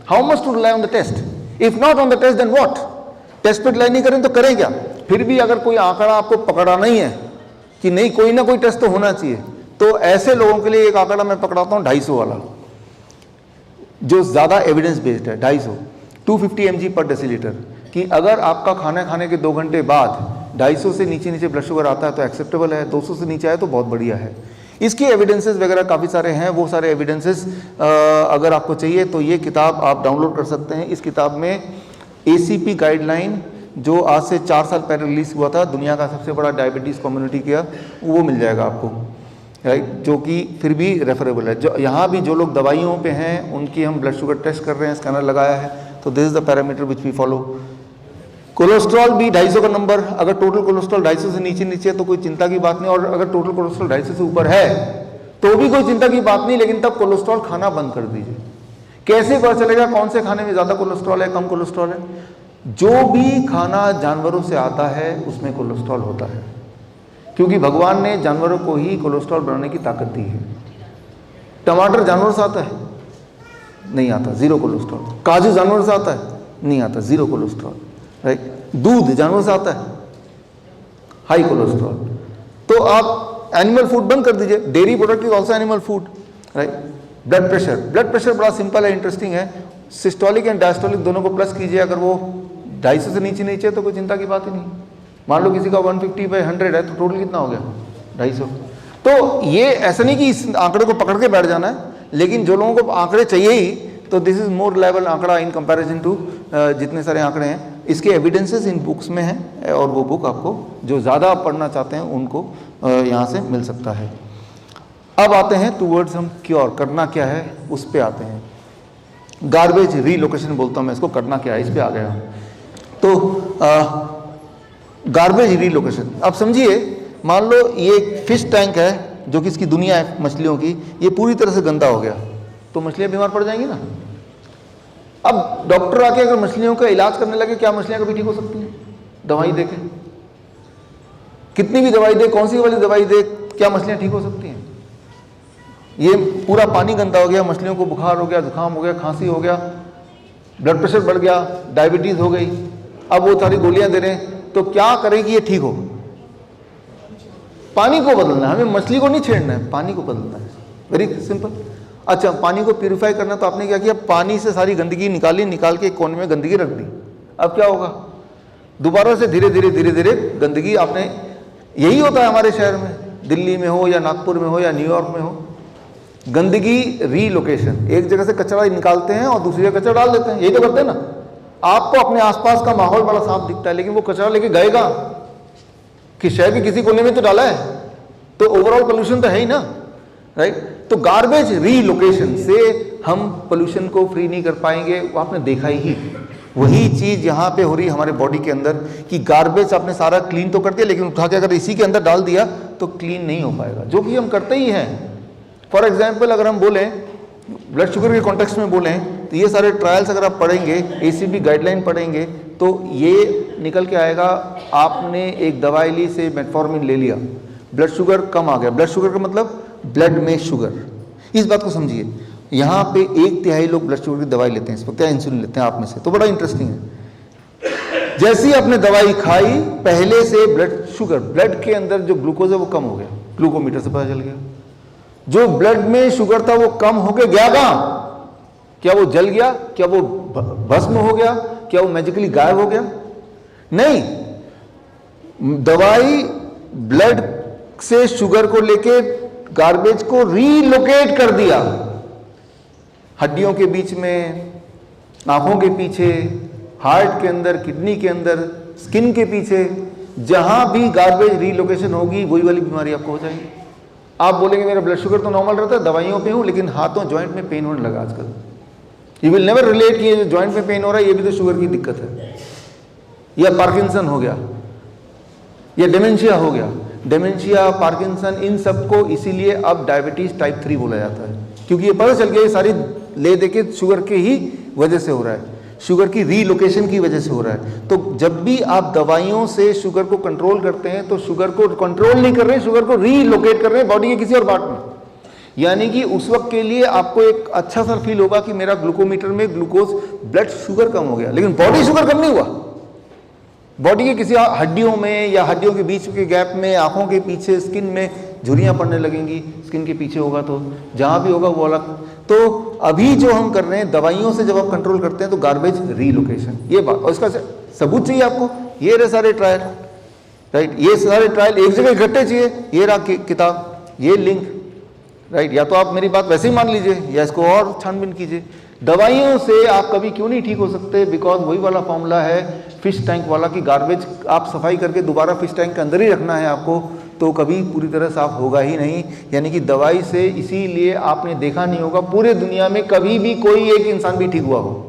How much to rely on the test? If not on the test then what? Test पे rely नहीं करें तो करें क्या? फिर भी अगर कोई आंकड़ा आपको पकड़ा नहीं है कि नहीं कोई ना कोई टेस्ट तो होना चाहिए, तो ऐसे लोगों के लिए एक आंकड़ा मैं पकड़ाता हूँ 250 वाला, जो ज़्यादा एविडेंस बेस्ड है। 250 250 mg पर डेसीलीटर, कि अगर आपका खाना खाने के 2 घंटे बाद 250 से नीचे ब्लड शुगर आता है तो एक्सेप्टेबल है, 200 से नीचे आए तो बहुत बढ़िया है। इसके एविडेंसेस वगैरह काफ़ी सारे हैं, वो सारे एविडेंसेस अगर आपको चाहिए तो ये किताब आप डाउनलोड कर सकते हैं। इस किताब में ACP गाइडलाइन जो आज से 4 साल पहले रिलीज हुआ था, दुनिया का सबसे बड़ा डायबिटीज़ कम्युनिटी का, वो मिल जाएगा आपको, राइट, जो कि फिर भी रेफरेबल है। जो यहाँ भी जो लोग दवाइयों पे हैं उनकी हम ब्लड शुगर टेस्ट कर रहे हैं, स्कैनर लगाया है, तो this is the parameter which we follow. Cholesterol भी 250 का नंबर, अगर टोटल कोलेस्ट्रॉल 250 से नीचे है तो कोई चिंता की बात नहीं, और अगर टोटल कोलेस्ट्रॉल 250 से ऊपर है तो भी कोई चिंता की बात नहीं, लेकिन तब कोलेस्ट्रॉल खाना बंद कर दीजिए। कैसे पता चलेगा कौन से खाने में ज़्यादा कोलेस्ट्रॉल है, कम कोलेस्ट्रॉल है? जो भी खाना जानवरों से आता है उसमें कोलेस्ट्रॉल होता है, क्योंकि भगवान ने जानवरों को ही कोलेस्ट्रॉल बनाने की ताकत दी है। टमाटर जानवर से आता है? नहीं आता, जीरो कोलेस्ट्रॉल। काजू जानवर से आता है? नहीं आता, जीरो कोलेस्ट्रॉल, राइट। दूध जानवर से आता है? High cholesterol. तो आप एनिमल फूड बंद कर दीजिए, dairy product is also animal food, right. Blood pressure बड़ा सिंपल है, इंटरेस्टिंग है। सिस्टोलिक एंड डायस्टोलिक दोनों को प्लस कीजिए, अगर वो 250 से नीचे तो कोई चिंता की बात ही नहीं। मान लो किसी का 150/100 है तो टोटल कितना हो गया? 250। तो ये ऐसा नहीं कि इस आंकड़े को पकड़ के बैठ जाना है, लेकिन जो लोगों को आंकड़े चाहिए ही, तो दिस इज मोर रिलायबल आंकड़ा इन कंपैरिजन टू जितने सारे आंकड़े हैं। इसके एविडेंसेस इन बुक्स में हैं, और वो बुक आपको जो ज़्यादा पढ़ना चाहते हैं उनको यहाँ से मिल सकता है। अब आते हैं टूवर्ड्स हम क्योर, करना क्या है उस पर आते हैं। गार्बेज रीलोकेशन बोलता हूँ मैं इसको, करना क्या है इस पर आ गया। तो गार्बेज रीलोकेशन, अब समझिए, मान लो ये एक फिश टैंक है जो कि इसकी दुनिया है मछलियों की, ये पूरी तरह से गंदा हो गया तो मछलियाँ बीमार पड़ जाएंगी ना। अब डॉक्टर आके अगर मछलियों का इलाज करने लगे, क्या मछलियाँ कभी ठीक हो सकती हैं? दवाई दे के, कितनी भी दवाई दे, कौन सी वाली दवाई दे, क्या मछलियाँ ठीक हो सकती हैं? ये पूरा पानी गंदा हो गया, मछलियों को बुखार हो गया, जुकाम हो गया, खांसी हो गया, ब्लड प्रेशर बढ़ गया, डायबिटीज़ हो गई, अब वो सारी गोलियां दे रहे हैं, तो क्या करेगी ये ठीक हो? पानी को बदलना है, हमें मछली को नहीं छेड़ना है, पानी को बदलना है, वेरी सिंपल। अच्छा, पानी को प्यूरिफाई करना, तो आपने क्या किया? पानी से सारी गंदगी निकाली, निकाल के एक कोने में गंदगी रख दी। अब क्या होगा? दोबारा से धीरे धीरे गंदगी आपने, यही होता है हमारे शहर में, दिल्ली में हो या नागपुर में हो या न्यूयॉर्क में हो, गंदगी रीलोकेशन, एक जगह से कचरा निकालते हैं और दूसरी जगह कचरा डाल देते हैं, यही तो करते हैं ना। आपको अपने आसपास का माहौल बड़ा साफ दिखता है, लेकिन वो कचरा लेके गएगा कि शहर के किसी कोने में तो डाला है, तो ओवरऑल पोल्यूशन तो है ही ना, राइट। तो गार्बेज रीलोकेशन से हम पोल्यूशन को फ्री नहीं कर पाएंगे, वो आपने देखा ही। वही चीज यहाँ पे हो रही है हमारे बॉडी के अंदर, कि गार्बेज आपने सारा क्लीन तो कर दिया, लेकिन उठा के अगर इसी के अंदर डाल दिया तो क्लीन नहीं हो पाएगा, जो कि हम करते ही हैं। फॉर एग्जाम्पल, अगर हम बोलें ब्लड शुगर के कॉन्टेक्स्ट में बोलें, तो ये सारे ट्रायल्स अगर आप पढ़ेंगे, ACP गाइडलाइन पढ़ेंगे, तो ये निकल के आएगा, आपने एक दवाई ली से मेटफॉर्मिन ले लिया, ब्लड शुगर कम आ गया। ब्लड शुगर का मतलब ब्लड में शुगर, इस बात को समझिए। यहाँ पे 1/3 लोग ब्लड शुगर की दवाई लेते हैं इस वक्त, या इंसुलिन लेते हैं आप में से, तो बड़ा इंटरेस्टिंग है। जैसे ही आपने दवाई खाई, पहले से ब्लड शुगर, ब्लड के अंदर जो ग्लूकोज है वो कम हो गया, ग्लूकोमीटर से पता चल गया। जो ब्लड में शुगर था वो कम हो गया कहाँ? क्या वो जल गया? क्या वो भस्म हो गया? क्या वो मैजिकली गायब हो गया? नहीं, दवाई ब्लड से शुगर को लेके गार्बेज को रीलोकेट कर दिया, हड्डियों के बीच में, आंखों के पीछे, हार्ट के अंदर, किडनी के अंदर, स्किन के पीछे, जहां भी गार्बेज रीलोकेशन होगी वही वाली बीमारी आपको हो जाएगी। आप बोलेंगे मेरा ब्लड शुगर तो नॉर्मल रहता है, दवाइयों पे हूँ, लेकिन हाथों जॉइंट में पेन होने लगा आजकल। यू विल नेवर रिलेट कि ये जो जॉइंट में पेन हो रहा है ये भी तो शुगर की दिक्कत है, या पार्किंसन हो गया, या डिमेंशिया हो गया। डिमेंशिया, पार्किंसन, इन सबको इसीलिए अब डायबिटीज टाइप 3 बोला जाता है, क्योंकि ये पता चल गया ये सारी ले दे के शुगर के ही वजह से हो रहा है, शुगर की रीलोकेशन की वजह से हो रहा है। तो जब भी आप दवाइयों से शुगर को कंट्रोल करते हैं, तो शुगर को कंट्रोल नहीं कर रहे हैं, शुगर को रीलोकेट कर रहे हैं बॉडी के किसी और पार्ट में। यानी कि उस वक्त के लिए आपको एक अच्छा सा फील होगा कि मेरा ग्लूकोमीटर में ग्लूकोज ब्लड शुगर कम हो गया, लेकिन बॉडी शुगर कम नहीं हुआ। बॉडी के किसी हड्डियों में या हड्डियों के बीच के गैप में, आंखों के पीछे, स्किन में झुर्रियाँ पड़ने लगेंगी, स्किन के पीछे होगा तो जहाँ भी होगा वो अलग। तो अभी जो हम कर रहे हैं दवाइयों से जब आप कंट्रोल करते हैं तो गार्बेज रीलोकेशन, ये बात। और इसका सबूत चाहिए आपको, ये रहे सारे ट्रायल, राइट, ये सारे ट्रायल एक जगह इकट्ठे चाहिए, ये रहा किताब, ये लिंक, राइट। या तो आप मेरी बात वैसे ही मान लीजिए या इसको और छानबीन कीजिए। दवाइयों से आप कभी क्यों नहीं ठीक हो सकते? बिकॉज वही वाला फॉर्मूला है फिश टैंक वाला कि गार्बेज आप सफाई करके दोबारा फिश टैंक के अंदर ही रखना है आपको, तो कभी पूरी तरह साफ होगा ही नहीं। यानी कि दवाई से, इसीलिए आपने देखा नहीं होगा पूरे दुनिया में कभी भी कोई एक इंसान भी ठीक हुआ हो।